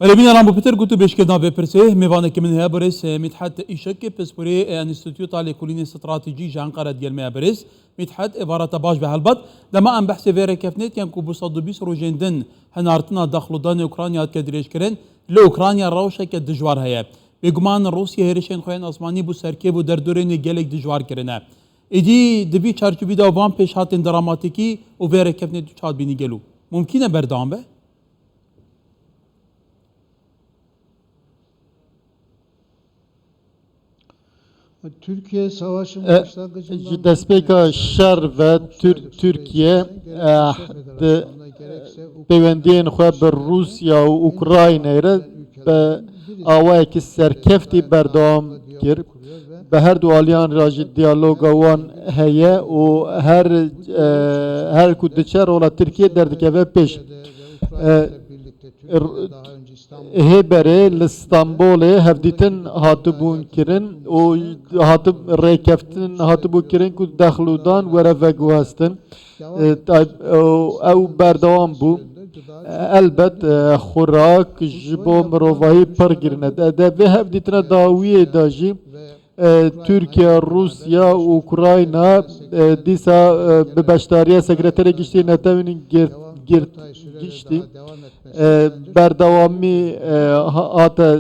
ولی بین الان بپتر گوتو بشکدنا بپرسه میوانه که من هیا برس متحد ایشک پسپوری انستیتوت لیکولین استراتژی جان قرد گلمه برس متحد عبارت باش به هلبت لما ام بحث ویره کفنت یان کو 220 روزندن هنارتنا داخلودان اوکراینیا کدریش کرن لاوکراینیا روشه که دجوار هيا بگمان روسیه هرشین خوین آسمانی بو سرکه بو در دورین گلک دجوار کرنه ایدی دبی چارچوبی دا وان پیش هاتن دراماتیکی و ویره کفنت چاد بینی گلو ممکنه بردام به Türkiye savaşın başlangıcından despeka şer ve Türkiye peyvendiyên xwe bi Rusya û Ukraynayê re bi awayekî serkeftî berdewam kir. Bi her du aliyan re jî diyaloga wan heye û her ku diçe rola Tirkiye derdikeve pêş. Hêberê li Stenbolê hevdîtin hatibûn kirin û rêkeftin hatibû kirin ku dexlûdan were veguhestin ew berdewam bû elbet xurak ji bo mirovahî pir girin e vê hevdîtina dawiyê de jî Türkiye, Rusya, Ukrayna dîsa bi beşdariya Sekreterê Giştî Netewînên giştî berdewamî hate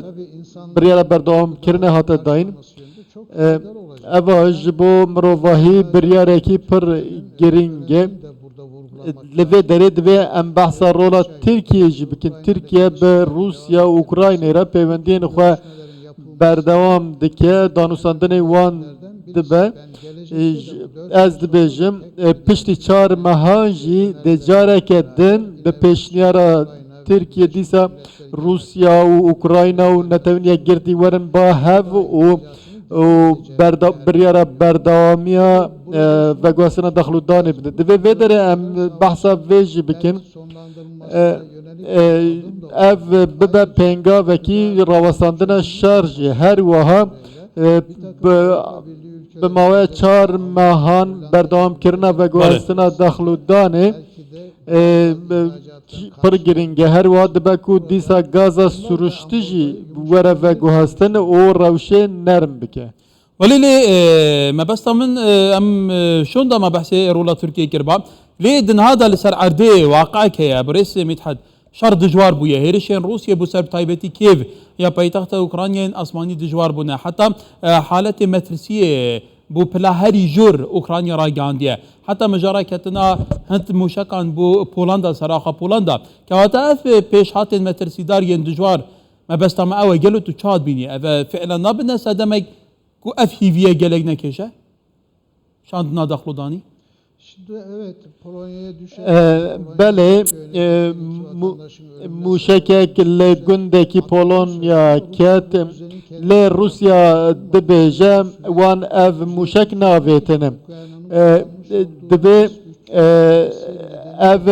biryara berdewamkirine hate dayîn eva ji bo mirovahî biryarekî pir giring e li vê derê divê em behsa rola Tirkiye jî bikin. Tirkiye bi Rusya û Ukraynayê re peywendiyên xwe berdewam dike danûsandinê wan dibe ez dibêjim piştî çar mehan jî dê careke din bi pêşniyara Tirkiye dîsa Rusya û Ukrayna û netewîniya girdî werin ba hev û biryara berdewamiya veguhestina dexlûdanê bidin. Divê vê derê em behsa vê jî bikin ev bibe pêngavekî rawestandina şer jî her wiha bi mawaya çar mehan berdewamkirina veguhestina dexlûdanê pir giring e her wiha dibe ku dîsa gaza sürüştî jî were veguhestin û rewşê nerm bike. ولی لی مبستا من ام شون دا ما بحثي رولا تركيا كربا لي دن هذا لسر عردي واقع كيا بريس متحد شر دجوار بويا هيرشين روسيا بو سر تايبتي كيف يا بايتخت اوكرانيا اسماني دجوار بونا حتى حالة مترسية بو بلا هري جور اوكرانيا راجانديا حتى مجرى كتنا هنت موشكان بو بولندا صراحة بولندا كواتا اف بيش هاتن مترسيدار ين دجوار مبستا ما اوه قلو تو تشاد بيني فعلا نابنا سادمك ku ev hîviye gelek nekeşe? Şandına daxludani? Şimdi evet Polonya'ya düşen belê mûşekek li gundekî Polonya ket lê Rusya dibêje wan ev mûşek navêtine divê ev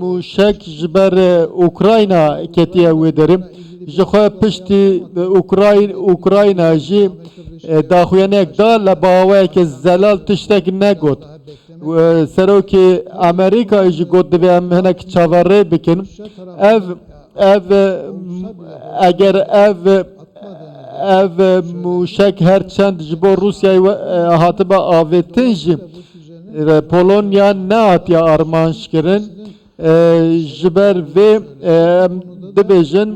mûşek ji ber Ukrayna ketiye wê derim ji xwe piştî Ukrayna jî daxuyanek da li bawayeke zelal tiştek negot serokê Amerîka jî got divê em hinek çavarê bikin eger ev mûşek her çend ji bo Rusyayê hatibe avêtin jî Polonya nehatiye armanjkirin ji ber vê dibêjin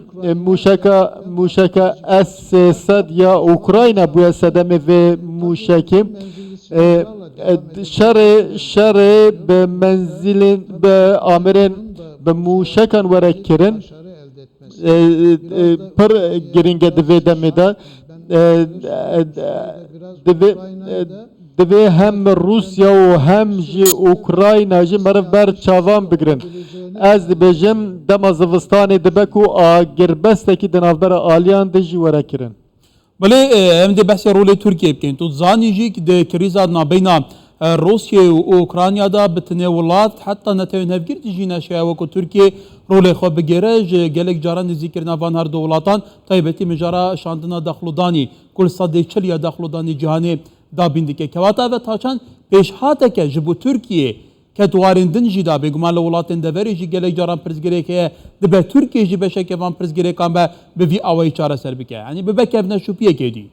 mûşeka S-300 ya Ukrayna bûye sedemê vê mûşekê şerê bi menzilên bi amirên bi mûşekan were kirin pir giring e divê demê de divê hem Rusya û hem jî Ukrayna jî meriv ber çavan bigirin. Ez dibêjim dema zivistanê dibe ku agirbestekî di navbera aliyan de jî were kirin. Belê em dê behsê rolê Tirkiye bikin. Tu zanî jî di krîza navbeyna Rusya û Ukrayna da bi tinê welat heta netewên hevgirtî jî neşeya wekû Tirkiye rolê xwe bigire ji gelek caran dizîkirina van her du welatan taybetî mijara şandina daxlûdanî ku li sedê çil ya daxlûdanî cihanê dabîn dike. Kewata ve taçan pêşhateke ji bo Tirkiye كتوارندن جي دا بيقومان لولاتن دفري جي قلق جاران برزگريك هي دبا تركيا جي بشك فان برزگريكان با بفي اوي چارة سر بك يعني ببك ابنا شو بيه كدي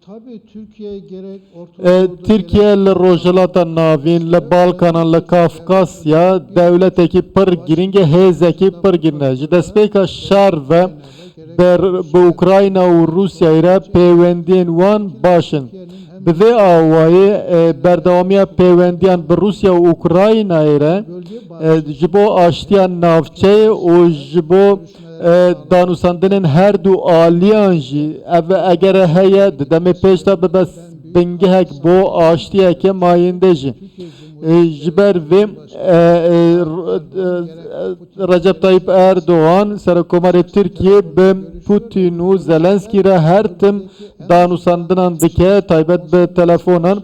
Tabii Türkiye gerek Orta Doğu'da Türkiye li rojilata navîn li Balkanan li Kafkasya devleteki pir giringe hêzekî pir girine ji destpêka şer ve bi Ukrayna û Rusyayê re pêwendiyên wan baş in. Bi vê awayî berdewamiya pêwendiyan bi Rusya û Ukraynayê re ji bo aştiya navçeyê û ji bo danûsandinên her du aliyan jî ev eger heye di demê pêş de bibe bingehek bo aştiyeke mayînde jî ji ber vê Recep Tayyip Erdoğan Serokkomarê Tirkiye bi Putin û Zelenskî re her tim danûsandinan dike taybet bi telefonan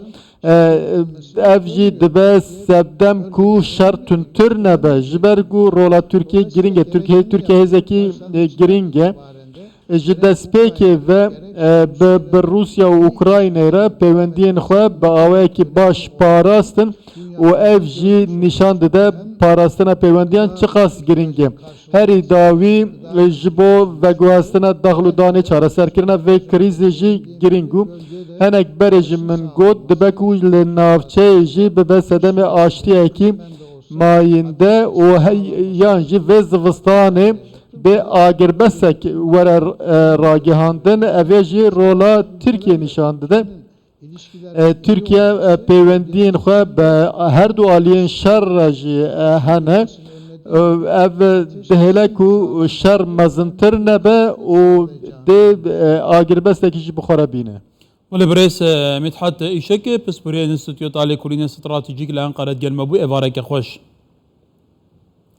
ev jî dibe sebdem ku şer tuntur nebe ji ber ku rola Türkiye giringe Türkiye hêzekî giringe ji destpêkê ve bi Rusya û Ukraynayê re pêwendiyên xwe bi awayekî baş parastin û ev jî nîşan dide parastina pêwendiyan çi qas giring e. Herî dawî ji bo veguhestina daxil û danê çareserkirina vê krîzê jî giring û henek berê ji min got dibe ku li navçeyê jî bibe sedemê aştiyekî mayînde û yan jî vê zivistanê bê agirbesek were ragihandin evê jî rola Tirkiye nîşan dide. Türkiye pêwendiyên xwe bi her du aliyên şer re jî hene ev dihêle ku şer mezintir nebe û dê agirbestekî jî bixwe bîne. ولبريس مدحت إيشك بسبوريا انستيتيوت على كورينا استراتيجيك لأنقرة جلمبو إفارك خوش